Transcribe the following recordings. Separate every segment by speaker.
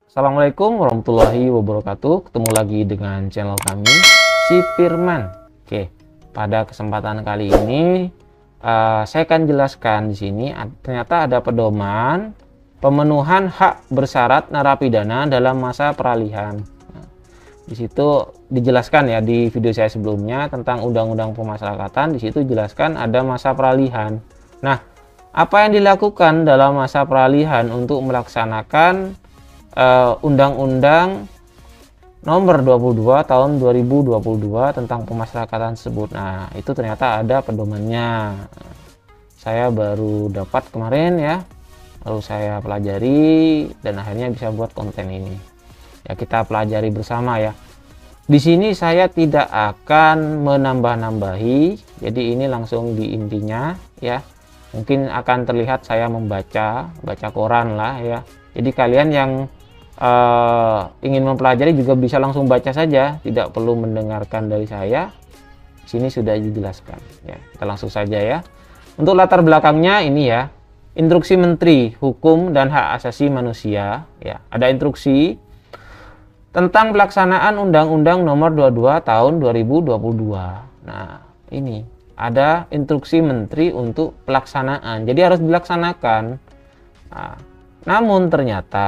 Speaker 1: Assalamualaikum warahmatullahi wabarakatuh. Ketemu lagi dengan channel kami, Si Firman. Oke, pada kesempatan kali ini saya akan jelaskan di sini ternyata ada pedoman pemenuhan hak bersyarat narapidana dalam masa peralihan. Nah, di situ dijelaskan ya di video saya sebelumnya tentang Undang-Undang Pemasyarakatan. Di situ jelaskan ada masa peralihan. Nah, apa yang dilakukan dalam masa peralihan untuk melaksanakan Undang-Undang Nomor 22 Tahun 2022 tentang pemasyarakatan tersebut. Nah, itu ternyata ada pedomannya. Saya baru dapat kemarin ya, lalu saya pelajari dan akhirnya bisa buat konten ini. Ya, kita pelajari bersama ya. Di sini saya tidak akan menambah-nambahi, jadi ini langsung di intinya ya. Mungkin akan terlihat saya baca koran lah ya. Jadi kalian yang ingin mempelajari juga bisa langsung baca saja, tidak perlu mendengarkan dari saya. Sini sudah dijelaskan ya, kita langsung saja ya. Untuk latar belakangnya ini ya, instruksi Menteri Hukum dan Hak Asasi Manusia ya, ada instruksi tentang pelaksanaan Undang-Undang Nomor 22 Tahun 2022. Nah, ini ada instruksi Menteri untuk pelaksanaan, jadi harus dilaksanakan. Nah, namun ternyata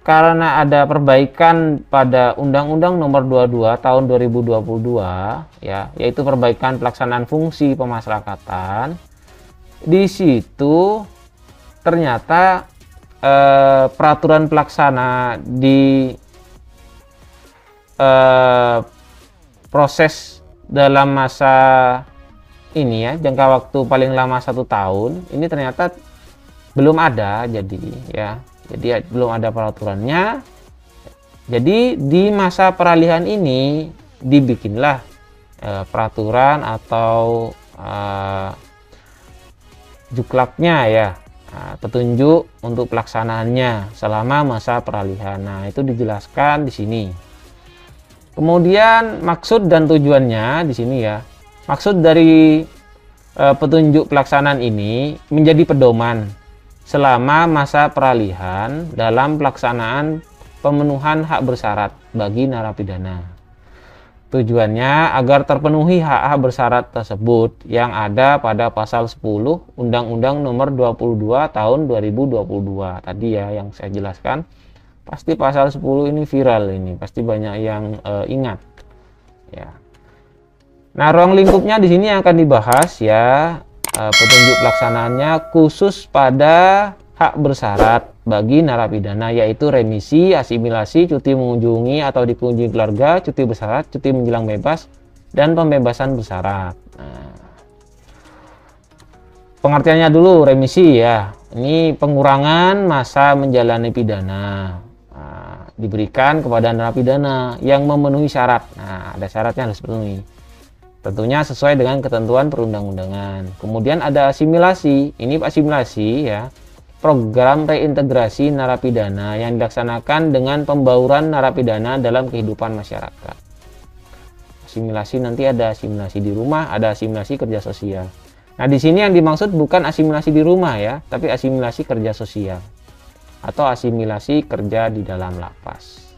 Speaker 1: karena ada perbaikan pada Undang-Undang Nomor 22 Tahun 2022 ya, yaitu perbaikan pelaksanaan fungsi pemasyarakatan. Di situ ternyata peraturan pelaksana di proses dalam masa ini ya, jangka waktu paling lama 1 tahun ini ternyata belum ada, jadi belum ada peraturannya. Jadi di masa peralihan ini dibikinlah peraturan atau juklaknya ya, petunjuk untuk pelaksanaannya selama masa peralihan. Nah, itu dijelaskan di sini. Kemudian maksud dan tujuannya di sini ya. Maksud dari petunjuk pelaksanaan ini menjadi pedoman selama masa peralihan dalam pelaksanaan pemenuhan hak bersyarat bagi narapidana. Tujuannya agar terpenuhi hak-hak bersyarat tersebut yang ada pada pasal 10 Undang-Undang Nomor 22 Tahun 2022 tadi ya, yang saya jelaskan. Pasti pasal 10 ini viral, ini pasti banyak yang ingat ya. Nah, ruang lingkupnya di sini akan dibahas ya. Petunjuk pelaksanaannya khusus pada hak bersyarat bagi narapidana, yaitu remisi, asimilasi, cuti mengunjungi atau dikunjungi keluarga, cuti bersyarat, cuti menjelang bebas, dan pembebasan bersyarat. Nah, pengertiannya dulu remisi ya, ini pengurangan masa menjalani pidana. Nah, diberikan kepada narapidana yang memenuhi syarat. Nah, ada syaratnya harus dipenuhi. Tentunya sesuai dengan ketentuan perundang-undangan. Kemudian ada asimilasi. Ini asimilasi ya, program reintegrasi narapidana yang dilaksanakan dengan pembauran narapidana dalam kehidupan masyarakat. Asimilasi nanti ada asimilasi di rumah, ada asimilasi kerja sosial. Nah, di sini yang dimaksud bukan asimilasi di rumah ya, tapi asimilasi kerja sosial atau asimilasi kerja di dalam lapas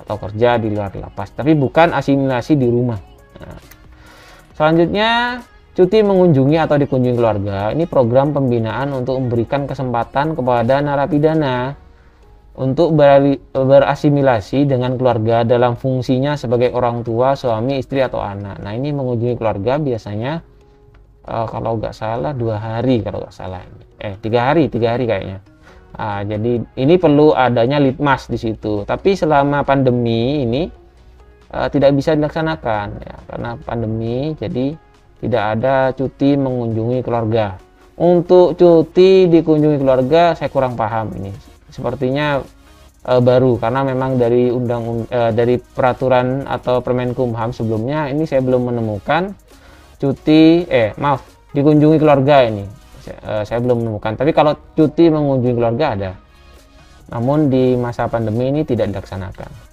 Speaker 1: atau kerja di luar lapas, tapi bukan asimilasi di rumah. Nah, selanjutnya, cuti mengunjungi atau dikunjungi keluarga. Ini program pembinaan untuk memberikan kesempatan kepada narapidana untuk berasimilasi dengan keluarga dalam fungsinya sebagai orang tua, suami, istri, atau anak. Nah, ini mengunjungi keluarga biasanya kalau nggak salah 2 hari, kalau nggak salah 3 hari kayaknya. Nah, jadi ini perlu adanya litmas di situ. Tapi selama pandemi ini tidak bisa dilaksanakan ya, karena pandemi, jadi tidak ada cuti mengunjungi keluarga. Untuk cuti dikunjungi keluarga saya kurang paham, ini sepertinya baru, karena memang dari dari peraturan atau Permenkumham sebelumnya ini saya belum menemukan cuti dikunjungi keluarga ini saya belum menemukan. Tapi kalau cuti mengunjungi keluarga ada, namun di masa pandemi ini tidak dilaksanakan.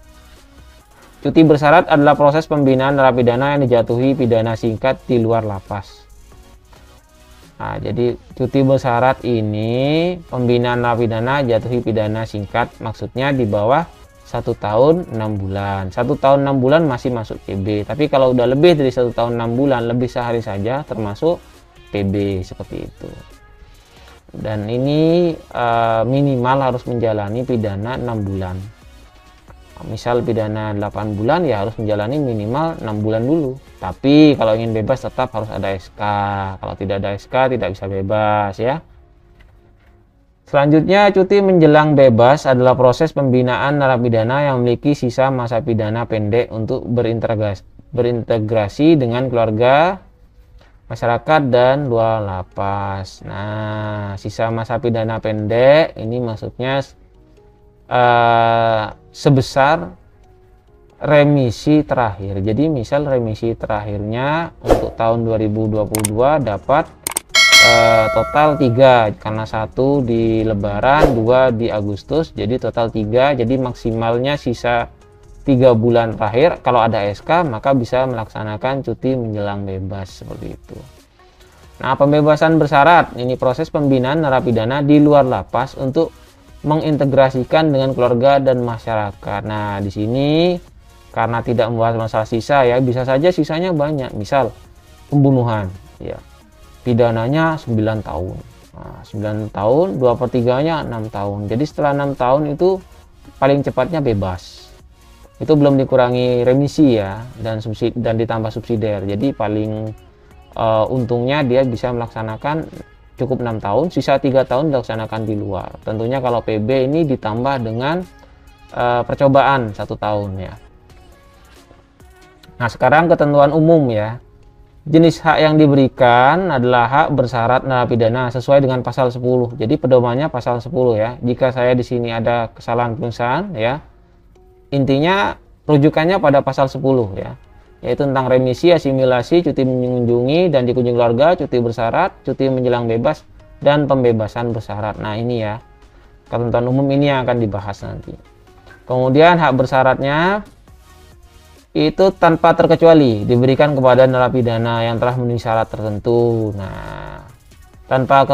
Speaker 1: Cuti bersyarat adalah proses pembinaan narapidana yang dijatuhi pidana singkat di luar lapas. Nah, jadi cuti bersyarat ini pembinaan narapidana jatuhi pidana singkat, maksudnya di bawah 1 tahun 6 bulan. 1 tahun 6 bulan masih masuk PB, tapi kalau udah lebih dari 1 tahun 6 bulan, lebih sehari saja termasuk PB seperti itu. Dan ini minimal harus menjalani pidana 6 bulan. Misal pidana 8 bulan ya harus menjalani minimal 6 bulan dulu. Tapi kalau ingin bebas tetap harus ada SK. Kalau tidak ada SK tidak bisa bebas ya. Selanjutnya, cuti menjelang bebas adalah proses pembinaan narapidana yang memiliki sisa masa pidana pendek untuk berintegrasi dengan keluarga, masyarakat, dan luar lapas. Nah, sisa masa pidana pendek ini maksudnya sebesar remisi terakhir. Jadi misal remisi terakhirnya untuk tahun 2022 dapat total 3, karena 1 di Lebaran, 2 di Agustus, jadi total 3. Jadi maksimalnya sisa 3 bulan terakhir. Kalau ada SK maka bisa melaksanakan cuti menjelang bebas seperti itu. Nah, pembebasan bersyarat ini proses pembinaan narapidana di luar lapas untuk mengintegrasikan dengan keluarga dan masyarakat. Nah, di sini karena tidak membahas masalah sisa ya, bisa saja sisanya banyak. Misal pembunuhan ya, pidananya 9 tahun. Nah, 9 tahun 2/3-nya 6 tahun. Jadi setelah 6 tahun itu paling cepatnya bebas. Itu belum dikurangi remisi ya, dan ditambah subsidiar. Jadi paling untungnya dia bisa melaksanakan cukup 6 tahun, sisa 3 tahun dilaksanakan di luar. Tentunya kalau PB ini ditambah dengan percobaan 1 tahun ya. Nah, sekarang ketentuan umum ya. Jenis hak yang diberikan adalah hak bersyarat narapidana sesuai dengan pasal 10. Jadi pedomannya pasal 10 ya. Jika saya di sini ada kesalahan penulisan ya, intinya rujukannya pada pasal 10 ya. Yaitu tentang remisi, asimilasi, cuti mengunjungi dan dikunjungi keluarga, cuti bersyarat, cuti menjelang bebas, dan pembebasan bersyarat. Nah, ini ya. Ketentuan umum ini yang akan dibahas nanti. Kemudian hak bersyaratnya itu tanpa terkecuali diberikan kepada narapidana yang telah memenuhi syarat tertentu. Nah, tanpa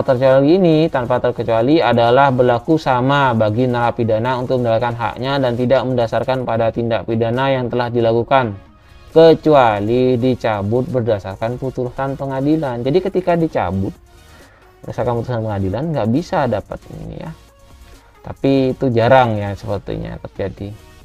Speaker 1: terkecuali adalah berlaku sama bagi narapidana untuk mendapatkan haknya dan tidak mendasarkan pada tindak pidana yang telah dilakukan, kecuali dicabut berdasarkan putusan pengadilan. Jadi ketika dicabut berdasarkan putusan pengadilan nggak bisa dapat ini ya. Tapi itu jarang ya sepertinya terjadi.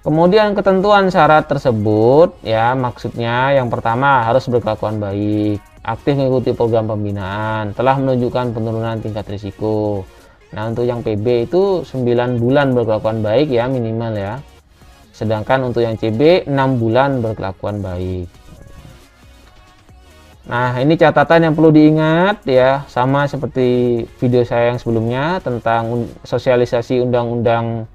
Speaker 1: Kemudian ketentuan syarat tersebut ya, maksudnya yang pertama harus berkelakuan baik, aktif mengikuti program pembinaan, telah menunjukkan penurunan tingkat risiko. Nah, untuk yang PB itu 9 bulan berkelakuan baik ya minimal ya. Sedangkan untuk yang CB 6 bulan berkelakuan baik. Nah, ini catatan yang perlu diingat ya, sama seperti video saya yang sebelumnya tentang sosialisasi Undang-Undang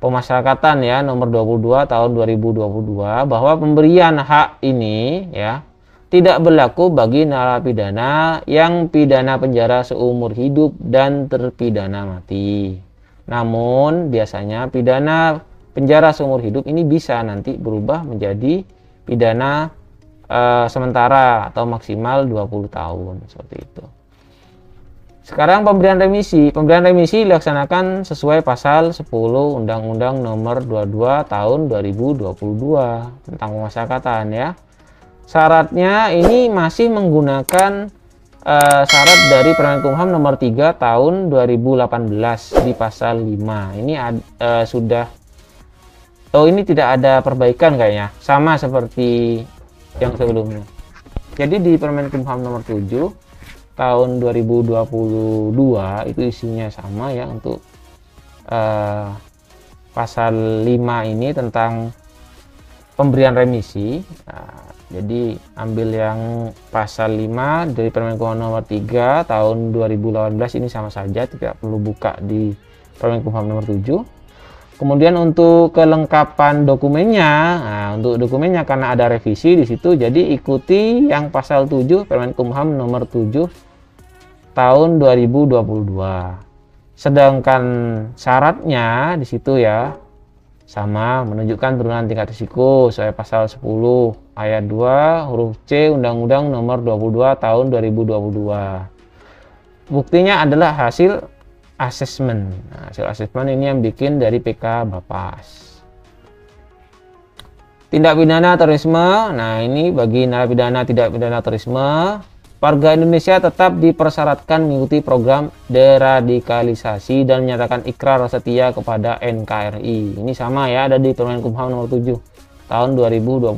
Speaker 1: Pemasyarakatan ya nomor 22 tahun 2022, bahwa pemberian hak ini ya tidak berlaku bagi narapidana yang pidana penjara seumur hidup dan terpidana mati. Namun biasanya pidana penjara seumur hidup ini bisa nanti berubah menjadi pidana sementara atau maksimal 20 tahun seperti itu. Sekarang pemberian remisi dilaksanakan sesuai pasal 10 Undang-Undang nomor 22 tahun 2022 tentang pemasyarakatan ya. Syaratnya ini masih menggunakan syarat dari Permenkumham nomor 3 tahun 2018 di pasal 5. Ini sudah ini tidak ada perbaikan kayaknya, sama seperti yang sebelumnya. Jadi di Permenkumham nomor 7 tahun 2022 itu isinya sama ya untuk pasal 5 ini tentang pemberian remisi. Nah, jadi ambil yang pasal 5 dari Permenkumham nomor 3 tahun 2018 ini sama saja, tidak perlu buka di Permenkumham nomor 7. Kemudian untuk kelengkapan dokumennya, nah untuk dokumennya karena ada revisi di situ, jadi ikuti yang pasal 7 Permenkumham nomor 7 tahun 2022. Sedangkan syaratnya di situ ya, sama menunjukkan turunan tingkat risiko sesuai pasal 10 ayat 2 huruf C Undang-Undang Nomor 22 Tahun 2022. Buktinya adalah hasil asesmen. Nah, hasil asesmen ini yang bikin dari PK Bapas. Tindak pidana terorisme. Nah, ini bagi narapidana tindak pidana terorisme, warga Indonesia tetap dipersyaratkan mengikuti program deradikalisasi dan menyatakan ikrar setia kepada NKRI. Ini sama ya, ada di Permen Kumham nomor 7 tahun 2022.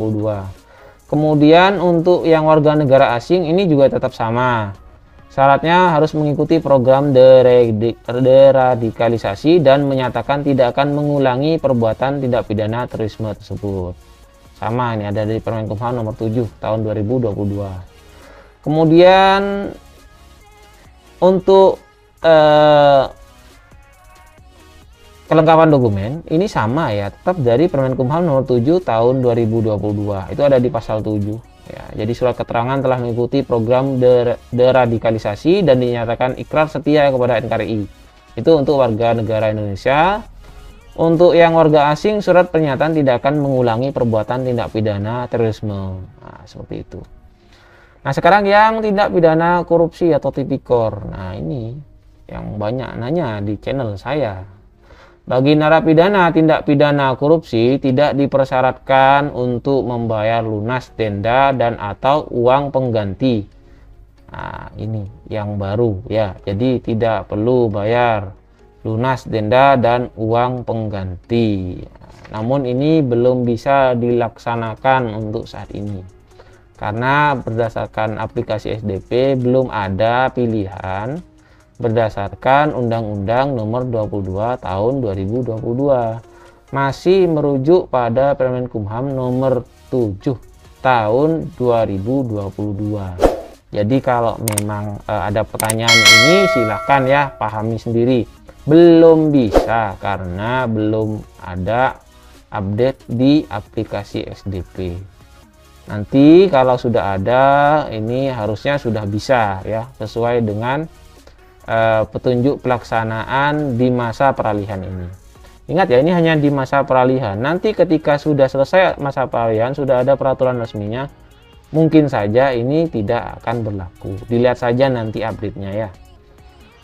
Speaker 1: Kemudian untuk yang warga negara asing ini juga tetap sama. Syaratnya harus mengikuti program deradikalisasi dan menyatakan tidak akan mengulangi perbuatan tindak pidana terorisme tersebut. Sama, ini ada di Permen Kumham nomor 7 tahun 2022. Kemudian untuk kelengkapan dokumen ini sama ya, tetap dari Permen Kumham nomor 7 tahun 2022. Itu ada di pasal 7. Ya, jadi surat keterangan telah mengikuti program deradikalisasi dan dinyatakan ikrar setia kepada NKRI. Itu untuk warga negara Indonesia. Untuk yang warga asing, surat pernyataan tidak akan mengulangi perbuatan tindak pidana terorisme. Nah, seperti itu. Nah, sekarang yang tindak pidana korupsi atau tipikor. Nah, ini yang banyak nanya di channel saya. Bagi narapidana tindak pidana korupsi tidak dipersyaratkan untuk membayar lunas denda dan atau uang pengganti. Nah, ini yang baru ya. Jadi tidak perlu bayar lunas denda dan uang pengganti. Namun ini belum bisa dilaksanakan untuk saat ini. Karena berdasarkan aplikasi SDP belum ada pilihan berdasarkan Undang-Undang Nomor 22 Tahun 2022. Masih merujuk pada Permen Kumham Nomor 7 Tahun 2022. Jadi kalau memang ada pertanyaan ini silahkan ya pahami sendiri. Belum bisa karena belum ada update di aplikasi SDP. Nanti kalau sudah ada ini harusnya sudah bisa ya sesuai dengan petunjuk pelaksanaan di masa peralihan ini. Ingat ya, ini hanya di masa peralihan. Nanti ketika sudah selesai masa peralihan, sudah ada peraturan resminya, mungkin saja ini tidak akan berlaku. Dilihat saja nanti update-nya ya.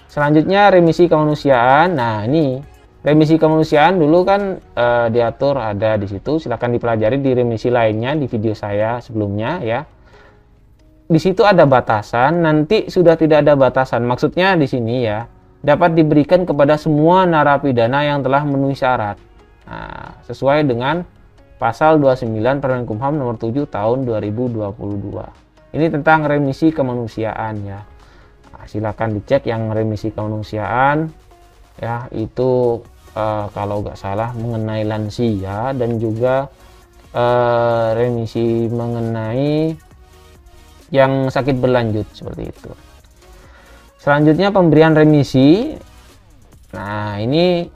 Speaker 1: Selanjutnya remisi kemanusiaan. Nah, ini remisi kemanusiaan dulu kan diatur ada di situ. Silahkan dipelajari di remisi lainnya di video saya sebelumnya ya. Di situ ada batasan, nanti sudah tidak ada batasan. Maksudnya di sini ya, dapat diberikan kepada semua narapidana yang telah memenuhi syarat. Nah, sesuai dengan pasal 29 Permen Kumham nomor 7 tahun 2022. Ini tentang remisi kemanusiaan ya. Nah, silakan dicek yang remisi kemanusiaan ya, itu kalau nggak salah mengenai lansia dan juga remisi mengenai yang sakit berlanjut seperti itu. Selanjutnya pemberian remisi. Nah, ini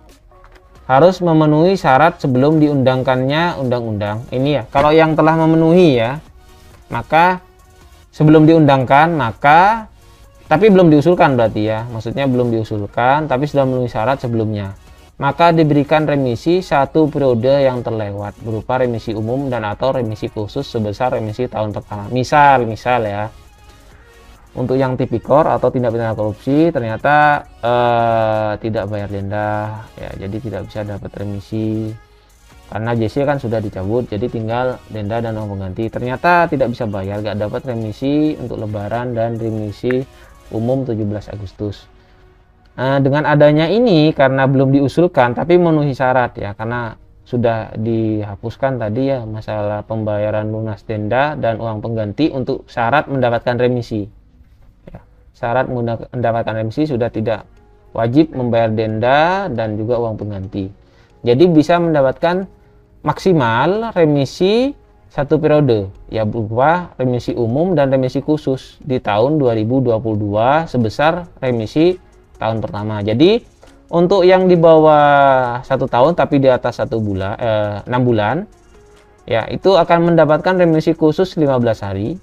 Speaker 1: harus memenuhi syarat sebelum diundangkannya undang-undang. Ini ya, kalau yang telah memenuhi ya, maka sebelum diundangkan, maka tapi belum diusulkan berarti ya. Maksudnya belum diusulkan tapi sudah memenuhi syarat sebelumnya. Maka diberikan remisi 1 periode yang terlewat berupa remisi umum dan atau remisi khusus sebesar remisi tahun pertama. Misal ya, untuk yang tipikor atau tindak pidana korupsi ternyata tidak bayar denda ya, jadi tidak bisa dapat remisi karena JC kan sudah dicabut, jadi tinggal denda dan uang pengganti. Ternyata tidak bisa bayar, gak dapat remisi untuk lebaran dan remisi umum 17 Agustus. Nah, dengan adanya ini karena belum diusulkan tapi memenuhi syarat ya, karena sudah dihapuskan tadi ya masalah pembayaran lunas denda dan uang pengganti untuk syarat mendapatkan remisi ya, syarat mendapatkan remisi sudah tidak wajib membayar denda dan juga uang pengganti, jadi bisa mendapatkan maksimal remisi 1 periode ya berupa remisi umum dan remisi khusus di tahun 2022 sebesar remisi tahun pertama. Jadi untuk yang di bawah 1 tahun tapi di atas 6 bulan ya, itu akan mendapatkan remisi khusus 15 hari,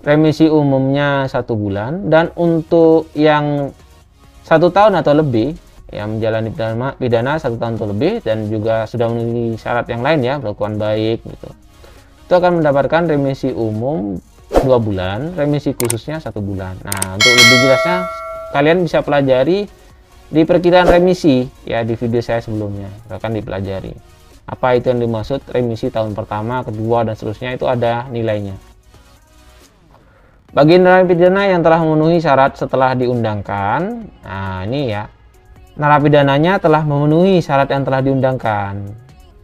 Speaker 1: remisi umumnya 1 bulan, dan untuk yang 1 tahun atau lebih yang menjalani pidana 1 tahun atau lebih dan juga sudah memenuhi syarat yang lain ya, berkelakuan baik gitu, itu akan mendapatkan remisi umum 2 bulan, remisi khususnya 1 bulan. Nah, untuk lebih jelasnya kalian bisa pelajari di perkiraan remisi ya di video saya sebelumnya, akan dipelajari apa itu yang dimaksud remisi tahun pertama, kedua, dan seterusnya, itu ada nilainya. Bagi narapidana yang telah memenuhi syarat setelah diundangkan, nah ini ya, narapidananya telah memenuhi syarat yang telah diundangkan,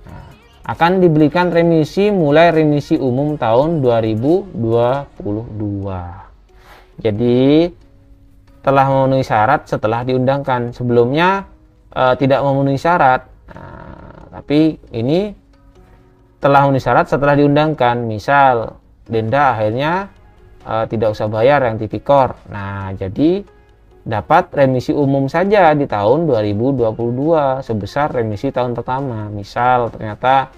Speaker 1: nah, akan diberikan remisi mulai remisi umum tahun 2022. Jadi telah memenuhi syarat setelah diundangkan, sebelumnya tidak memenuhi syarat. Nah, tapi ini telah memenuhi syarat setelah diundangkan, misal denda akhirnya tidak usah bayar yang tipikor. Nah, jadi dapat remisi umum saja di tahun 2022 sebesar remisi tahun pertama. Misal ternyata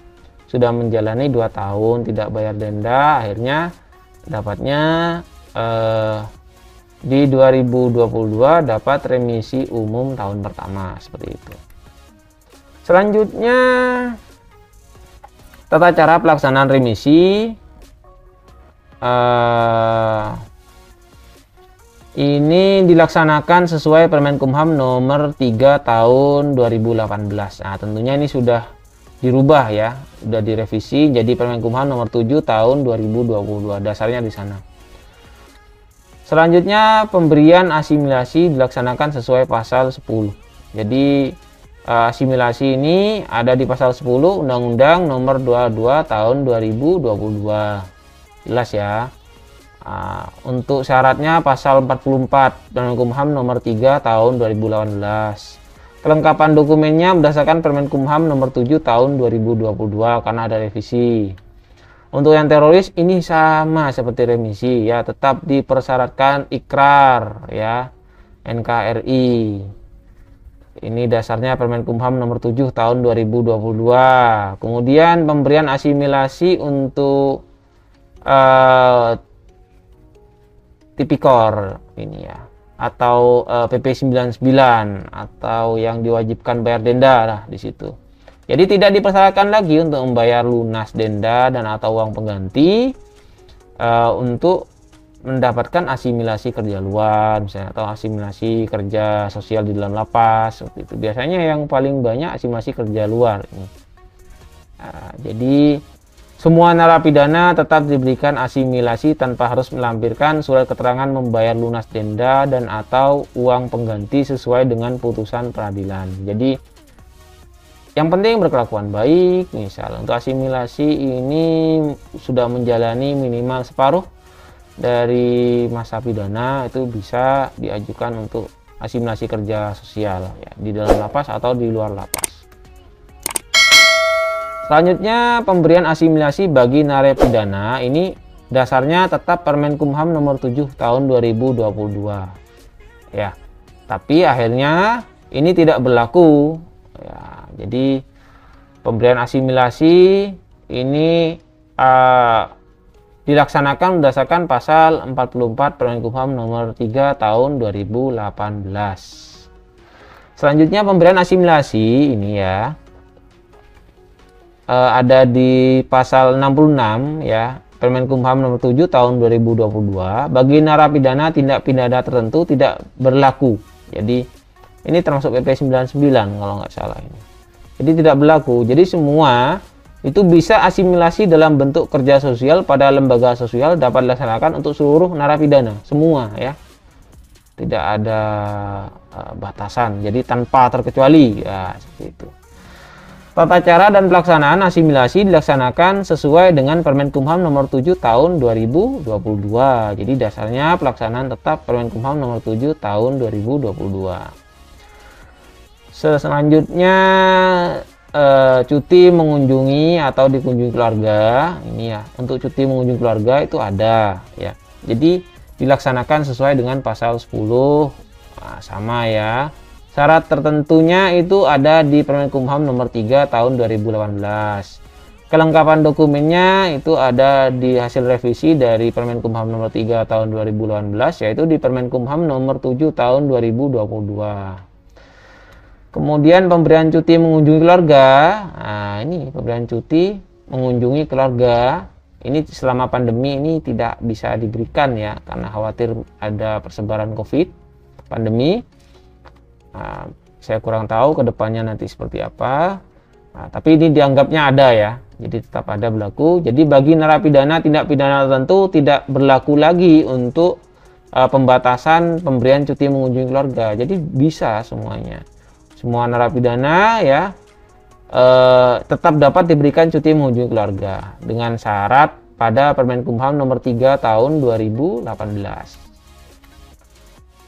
Speaker 1: sudah menjalani 2 tahun tidak bayar denda, akhirnya dapatnya di 2022 dapat remisi umum tahun pertama, seperti itu. Selanjutnya, tata cara pelaksanaan remisi. Ini dilaksanakan sesuai Permenkumham nomor 3 tahun 2018. Nah, tentunya ini sudah dirubah ya, sudah direvisi jadi Permenkumham nomor 7 tahun 2022. Dasarnya di sana. Selanjutnya, pemberian asimilasi dilaksanakan sesuai pasal 10. Jadi asimilasi ini ada di pasal 10 Undang-Undang nomor 22 tahun 2022. Jelas ya. Untuk syaratnya pasal 44 Permenkumham nomor 3 tahun 2018. Kelengkapan dokumennya berdasarkan Permenkumham nomor 7 tahun 2022 karena ada revisi. Untuk yang teroris ini sama seperti remisi ya, tetap dipersyaratkan ikrar ya, NKRI. Ini dasarnya Permenkumham nomor 7 tahun 2022. Kemudian pemberian asimilasi untuk tipikor ini ya, atau PP 99 atau yang diwajibkan bayar denda lah di situ. Jadi tidak dipersyaratkan lagi untuk membayar lunas denda dan atau uang pengganti untuk mendapatkan asimilasi kerja luar misalnya, atau asimilasi kerja sosial di dalam lapas seperti itu. Biasanya yang paling banyak asimilasi kerja luar ini. Jadi semua narapidana tetap diberikan asimilasi tanpa harus melampirkan surat keterangan membayar lunas denda dan atau uang pengganti sesuai dengan putusan peradilan. Jadi yang penting berkelakuan baik. Misal untuk asimilasi ini sudah menjalani minimal separuh dari masa pidana, itu bisa diajukan untuk asimilasi kerja sosial ya, di dalam lapas atau di luar lapas. Selanjutnya, pemberian asimilasi bagi narapidana ini dasarnya tetap Permenkumham nomor 7 tahun 2022 ya, tapi akhirnya ini tidak berlaku ya. Jadi pemberian asimilasi ini dilaksanakan berdasarkan pasal 44 Permenkumham nomor 3 tahun 2018. Selanjutnya, pemberian asimilasi ini ya ada di pasal 66 ya, Permenkumham nomor 7 tahun 2022. Bagi narapidana tindak pidana tertentu tidak berlaku. Jadi ini termasuk PP 99 kalau nggak salah ini. Jadi tidak berlaku. Jadi semua itu bisa asimilasi dalam bentuk kerja sosial pada lembaga sosial dapat dilaksanakan untuk seluruh narapidana semua ya, tidak ada batasan, jadi tanpa terkecuali ya, seperti itu. Tata cara dan pelaksanaan asimilasi dilaksanakan sesuai dengan Permenkumham nomor 7 tahun 2022. Jadi dasarnya pelaksanaan tetap Permenkumham nomor 7 tahun 2022. Selanjutnya cuti mengunjungi atau dikunjungi keluarga ini ya. Untuk cuti mengunjungi keluarga itu ada ya, jadi dilaksanakan sesuai dengan pasal 10. Nah, sama ya, syarat tertentunya itu ada di Permenkumham nomor 3 tahun 2018. Kelengkapan dokumennya itu ada di hasil revisi dari Permenkumham nomor 3 tahun 2018, yaitu di Permenkumham nomor 7 tahun 2022. Kemudian pemberian cuti mengunjungi keluarga. Nah, ini pemberian cuti mengunjungi keluarga. Ini selama pandemi ini tidak bisa diberikan ya, karena khawatir ada persebaran COVID, pandemi. Nah, saya kurang tahu ke depannya nanti seperti apa. Nah, tapi ini dianggapnya ada ya, jadi tetap ada berlaku. Jadi bagi narapidana tindak pidana tertentu tidak berlaku lagi untuk pembatasan pemberian cuti mengunjungi keluarga. Jadi bisa semuanya, semua narapidana ya tetap dapat diberikan cuti mengunjungi keluarga dengan syarat pada Permenkumham nomor 3 tahun 2018.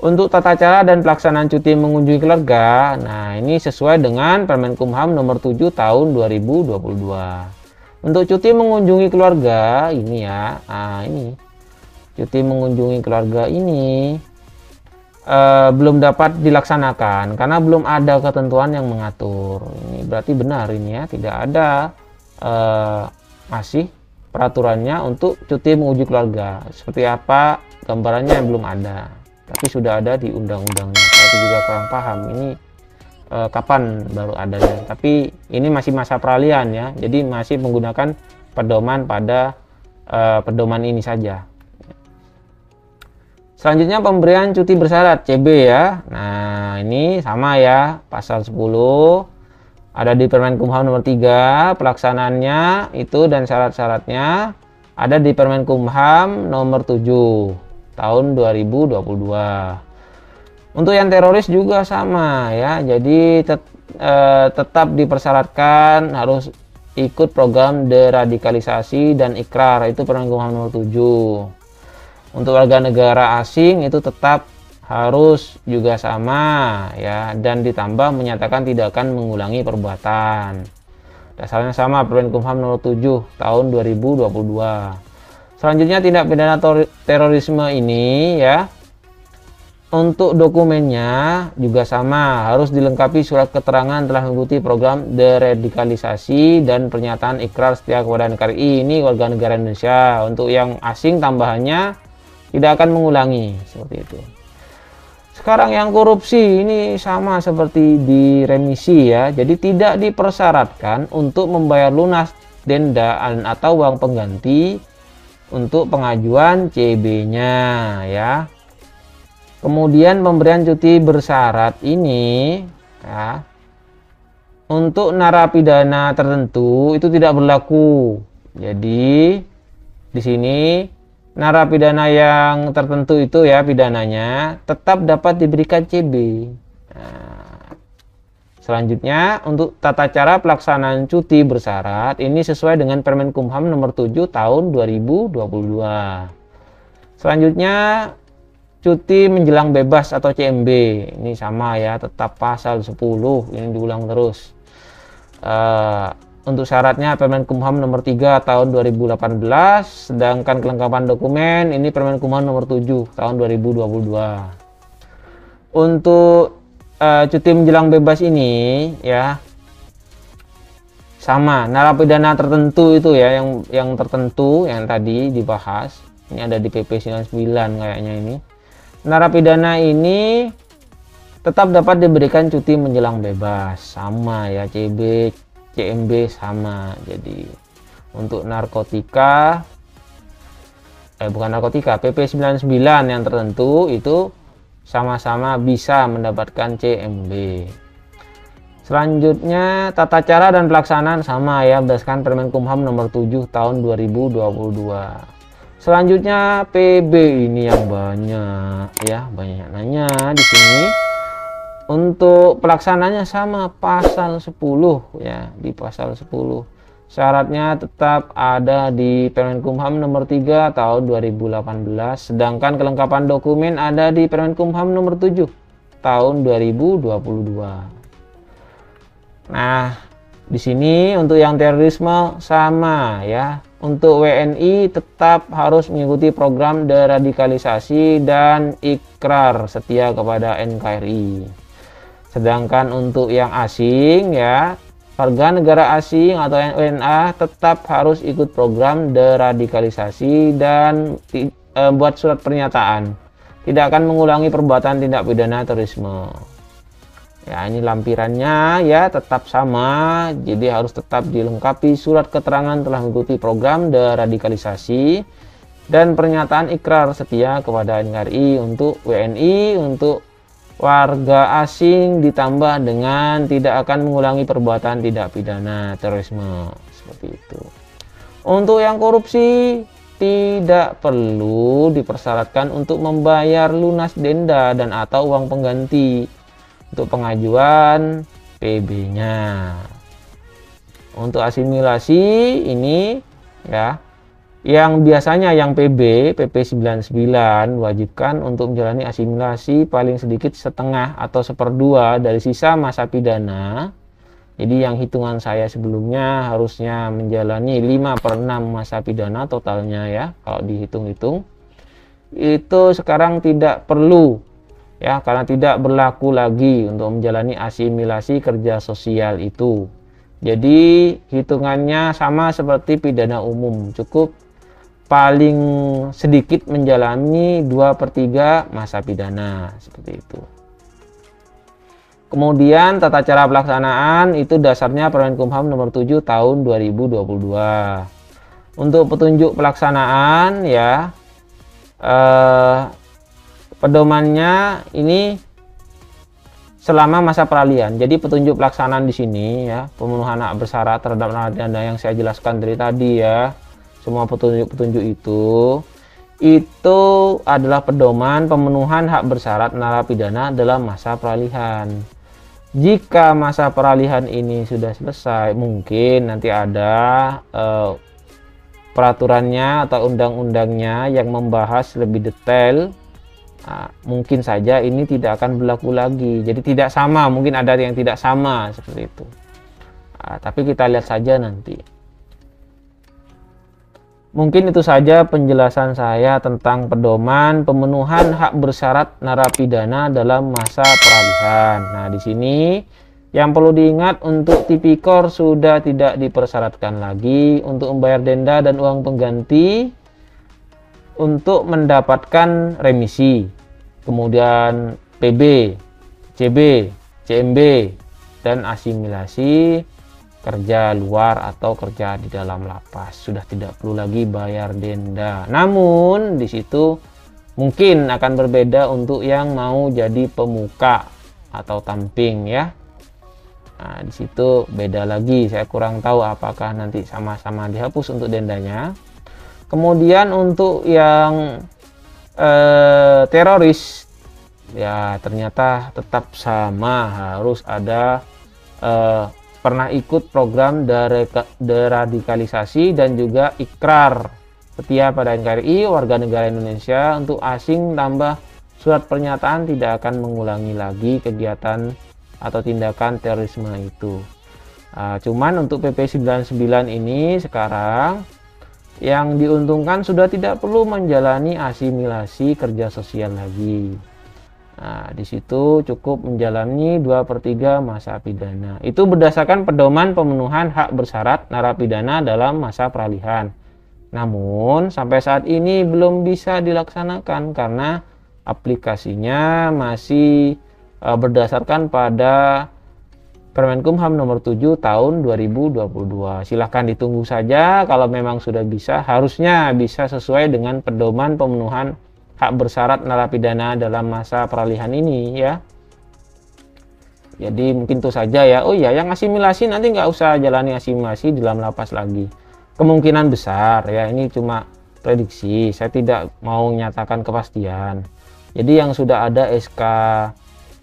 Speaker 1: Untuk tata cara dan pelaksanaan cuti mengunjungi keluarga, nah ini sesuai dengan Permenkumham nomor 7 tahun 2022. Untuk cuti mengunjungi keluarga ini ya, nah ini cuti mengunjungi keluarga ini belum dapat dilaksanakan karena belum ada ketentuan yang mengatur. Ini berarti benar ini ya, tidak ada masih peraturannya untuk cuti mengunjungi keluarga. Seperti apa gambarannya belum ada, tapi sudah ada di undang-undangnya. Saya juga kurang paham ini kapan baru adanya, tapi ini masih masa peralihan ya, jadi masih menggunakan pedoman pada pedoman ini saja. Selanjutnya pemberian cuti bersyarat CB ya. Nah, ini sama ya, pasal 10 ada di Permenkumham nomor 3, pelaksanaannya itu dan syarat-syaratnya ada di Permenkumham nomor 7 tahun 2022. Untuk yang teroris juga sama ya. Jadi tetap dipersyaratkan harus ikut program deradikalisasi dan ikrar, itu Permenkumham nomor 7. Untuk warga negara asing itu tetap harus juga sama ya, dan ditambah menyatakan tidak akan mengulangi perbuatan. Dasarnya sama, Permenkumham nomor 7 tahun 2022. Selanjutnya tindak pidana terorisme ini ya. Untuk dokumennya juga sama, harus dilengkapi surat keterangan telah mengikuti program deradikalisasi dan pernyataan ikrar setia kepada NKRI. Ini warga negara Indonesia. Untuk yang asing tambahannya tidak akan mengulangi, seperti itu. Sekarang yang korupsi ini sama seperti di remisi ya. Jadi tidak dipersyaratkan untuk membayar lunas denda atau uang pengganti untuk pengajuan CB-nya ya. Kemudian pemberian cuti bersyarat ini ya, untuk narapidana tertentu itu tidak berlaku. Jadi di sini narapidana yang tertentu itu ya pidananya tetap dapat diberikan CB. Nah, selanjutnya untuk tata cara pelaksanaan cuti bersyarat ini sesuai dengan Permenkumham nomor 7 tahun 2022. Selanjutnya cuti menjelang bebas atau CMB ini sama ya, tetap pasal 10 ini diulang terus. Untuk syaratnya Permenkumham nomor 3 tahun 2018, sedangkan kelengkapan dokumen ini Permenkumham nomor 7 tahun 2022. Untuk cuti menjelang bebas ini ya sama, narapidana tertentu itu ya, yang tertentu yang tadi dibahas. Ini ada di PP 99 kayaknya ini. Narapidana ini tetap dapat diberikan cuti menjelang bebas, sama ya, CMB sama. Jadi untuk narkotika bukan narkotika, PP 99 yang tertentu itu sama-sama bisa mendapatkan CMB. Selanjutnya tata cara dan pelaksanaan sama ya, berdasarkan Permenkumham nomor 7 tahun 2022. Selanjutnya PB ini yang banyak ya, banyak nanya di sini. Untuk pelaksananya sama, pasal 10 ya, di pasal 10. Syaratnya tetap ada di Permenkumham nomor 3 tahun 2018, sedangkan kelengkapan dokumen ada di Permenkumham nomor 7 tahun 2022. Nah, di sini untuk yang terorisme sama ya. Untuk WNI tetap harus mengikuti program deradikalisasi dan ikrar setia kepada NKRI. Sedangkan untuk yang asing ya, warga negara asing atau WNA tetap harus ikut program deradikalisasi dan buat surat pernyataan tidak akan mengulangi perbuatan tindak pidana terorisme. Ya, ini lampirannya ya tetap sama, jadi harus tetap dilengkapi surat keterangan telah mengikuti program deradikalisasi dan pernyataan ikrar setia kepada NKRI untuk WNI, untuk warga asing, ditambah dengan tidak akan mengulangi perbuatan tidak pidana terorisme, seperti itu. Untuk yang korupsi tidak perlu dipersyaratkan untuk membayar lunas denda dan atau uang pengganti untuk pengajuan PB-nya. Untuk asimilasi ini ya, yang biasanya yang PP 99 wajibkan untuk menjalani asimilasi paling sedikit setengah atau seperdua dari sisa masa pidana. Jadi yang hitungan saya sebelumnya harusnya menjalani 5/6 masa pidana totalnya ya, kalau dihitung-hitung. Itu sekarang tidak perlu ya, karena tidak berlaku lagi untuk menjalani asimilasi kerja sosial itu. Jadi hitungannya sama seperti pidana umum, cukup paling sedikit menjalani 2/3 masa pidana, seperti itu. Kemudian tata cara pelaksanaan itu dasarnya Permenkumham nomor 7 tahun 2022. Untuk petunjuk pelaksanaan ya, pedomannya ini selama masa peralihan. Jadi petunjuk pelaksanaan di sini ya, pemenuhan hak bersyarat terhadap narapidana yang saya jelaskan dari tadi ya, semua petunjuk-petunjuk itu adalah pedoman pemenuhan hak bersyarat narapidana dalam masa peralihan. Jika masa peralihan ini sudah selesai, mungkin nanti ada peraturannya atau undang-undangnya yang membahas lebih detail. Nah, mungkin saja ini tidak akan berlaku lagi. Jadi tidak sama, mungkin ada yang tidak sama seperti itu. Nah, tapi kita lihat saja nanti. Mungkin itu saja penjelasan saya tentang pedoman pemenuhan hak bersyarat narapidana dalam masa peralihan. Nah, di sini yang perlu diingat, untuk tipikor sudah tidak dipersyaratkan lagi untuk membayar denda dan uang pengganti untuk mendapatkan remisi. Kemudian PB, CB, CMB, dan asimilasi kerja luar atau kerja di dalam lapas. Sudah tidak perlu lagi bayar denda. Namun di situ mungkin akan berbeda untuk yang mau jadi pemuka atau tamping ya. Nah, di situ beda lagi. Saya kurang tahu apakah nanti sama-sama dihapus untuk dendanya. Kemudian untuk yang teroris ya, ternyata tetap sama, harus ada pernah ikut program deradikalisasi dan juga ikrar setia pada NKRI, warga negara Indonesia untuk asing, tambah surat pernyataan tidak akan mengulangi lagi kegiatan atau tindakan terorisme itu. Cuman untuk PP 99 ini sekarang yang diuntungkan sudah tidak perlu menjalani asimilasi kerja sosial lagi. Nah, di situ cukup menjalani 2/3 masa pidana. Itu berdasarkan pedoman pemenuhan hak bersyarat narapidana dalam masa peralihan. Namun sampai saat ini belum bisa dilaksanakan karena aplikasinya masih berdasarkan pada Permenkumham nomor 7 tahun 2022. Silahkan ditunggu saja, kalau memang sudah bisa, harusnya bisa sesuai dengan pedoman pemenuhan hak bersyarat narapidana dalam masa peralihan ini ya. Jadi mungkin itu saja ya. Oh iya, yang asimilasi nanti nggak usah jalani asimilasi di dalam lapas lagi. Kemungkinan besar ya, ini cuma prediksi. Saya tidak mau menyatakan kepastian. Jadi yang sudah ada SK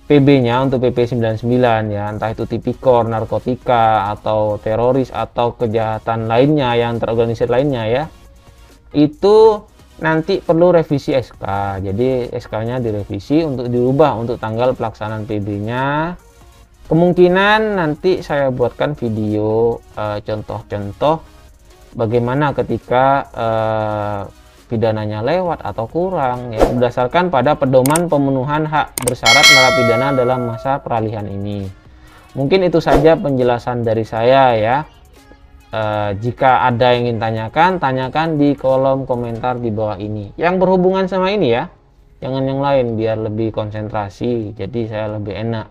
Speaker 1: PB-nya untuk PP 99 ya, entah itu tipikor, narkotika, atau teroris, atau kejahatan lainnya yang terorganisir lainnya ya, itu nanti perlu revisi SK. Jadi SK-nya direvisi untuk dirubah untuk tanggal pelaksanaan PB-nya. Kemungkinan nanti saya buatkan video contoh-contoh bagaimana ketika pidananya lewat atau kurang ya, berdasarkan pada pedoman pemenuhan hak bersyarat narapidana dalam masa peralihan ini. Mungkin itu saja penjelasan dari saya ya. Jika ada yang ingin tanyakan di kolom komentar di bawah ini yang berhubungan sama ini ya, jangan yang lain biar lebih konsentrasi, jadi saya lebih enak.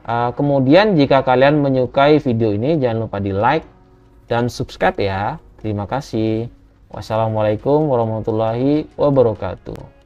Speaker 1: Kemudian jika kalian menyukai video ini, jangan lupa di like dan subscribe ya. Terima kasih. Wassalamualaikum warahmatullahi wabarakatuh.